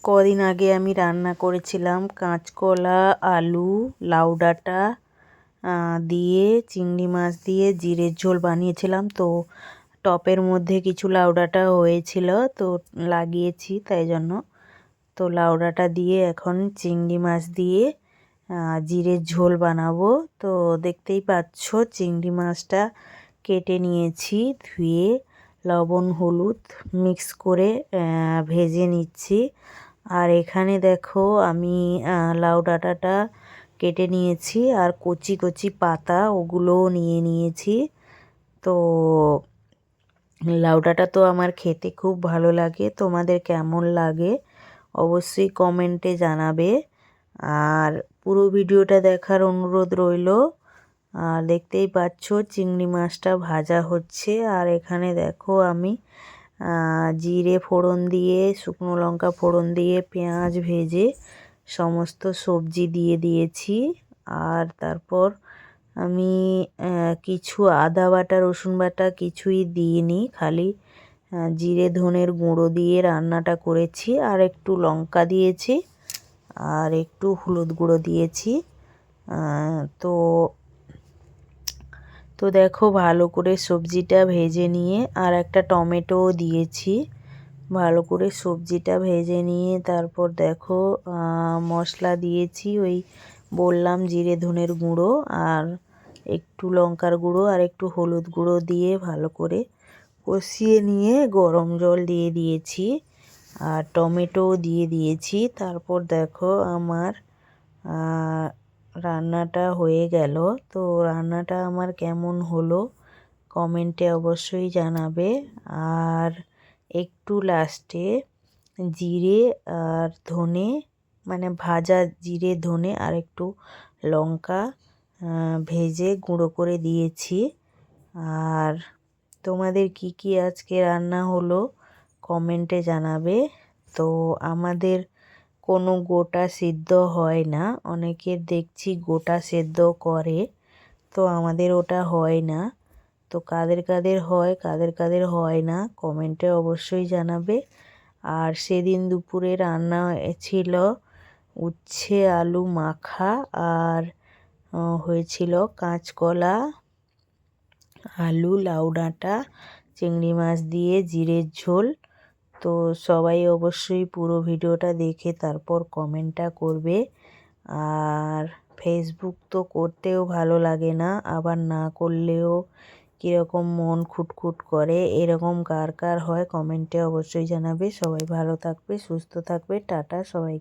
কদিন আগে আমি রান্না করেছিলাম কাঁচকলা, আলু, লাউ ডাঁটা দিয়ে চিংড়ি মাছ দিয়ে জিরের ঝোল বানিয়েছিলাম। তো টপের মধ্যে কিছু লাউ ডাঁটা হয়েছিল, তো লাগিয়েছি তাই জন্য। তো লাউ ডাঁটা দিয়ে এখন চিংড়ি মাছ দিয়ে জিরের ঝোল বানাবো। তো দেখতেই পাচ্ছ চিংড়ি মাছটা কেটে নিয়েছি, ধুয়ে লবণ হলুদ মিক্স করে ভেজে নিচ্ছি। আর এখানে দেখো আমি লাউ ডাঁটাটা কেটে নিয়েছি আর কচি কচি পাতা ওগুলোও নিয়ে নিয়েছি। তো লাউ ডাঁটা তো আমার খেতে খুব ভালো লাগে, তোমাদের কেমন লাগে অবশ্যই কমেন্টে জানাবে। আর পুরো ভিডিওটা দেখার অনুরোধ রইল। আর দেখতেই পাচ্ছ চিংড়ি মাছটা ভাজা হচ্ছে। আর এখানে দেখো আমি জিরে ফোড়ন দিয়ে, শুকনো লঙ্কা ফোড়ন দিয়ে, পেঁয়াজ ভেজে সমস্ত সবজি দিয়ে দিয়েছি। আর তারপর আমি কিছু আদা বাটা রসুন বাটা কিছুই দিইনি, খালি জিরে ধনের গুঁড়ো দিয়ে রান্নাটা করেছি। আর একটু লঙ্কা দিয়েছি আর একটু হলুদ গুঁড়ো দিয়েছি। তো তো দেখো ভালো করে সবজিটা ভেজে নিয়ে আর একটা টমেটোও দিয়েছি। ভালো করে সবজিটা ভেজে নিয়ে তারপর দেখো মশলা দিয়েছি, ওই বললাম জিরে ধনের গুঁড়ো আর একটু লঙ্কার গুঁড়ো আর একটু হলুদ গুঁড়ো দিয়ে ভালো করে কষিয়ে নিয়ে গরম জল দিয়ে দিয়েছি আর টমেটোও দিয়ে দিয়েছি। তারপর দেখো আমার রান্নাটা হয়ে গেল। তো রান্নাটা আমার কেমন হলো কমেন্টে অবশ্যই জানাবে। আর একটু লাস্টে জিরে আর ধনে, মানে ভাজা জিরে ধনে আর একটু লঙ্কা ভেজে গুঁড়ো করে দিয়েছি। আর তোমাদের কি কি আজকে রান্না হলো কমেন্টে জানাবে। তো আমাদের কোনো গোটা সিদ্ধ হয় না, অনেকের দেখছি গোটা সেদ্ধ করে, তো আমাদের ওটা হয় না। তো কাদের কাদের হয় কাদের কাদের হয় না কমেন্টে অবশ্যই জানাবে। আর সেদিন দুপুরে রান্না ছিল উচ্ছে আলু মাখা আর হয়েছিল কাঁচকলা, আলু, লাউ ডাঁটা, চিংড়ি মাছ দিয়ে জিরের ঝোল। তো সবাই অবশ্যই পুরো ভিডিওটা দেখে তারপর কমেন্টটা করবে। আর ফেসবুক তো করতেও ভালো লাগে না, আবার না করলেও কীরকম মন খুঁটখুট করে, এরকম কার কার হয় কমেন্টে অবশ্যই জানাবে। সবাই ভালো থাকবে, সুস্থ থাকবে, টাটা সবাই।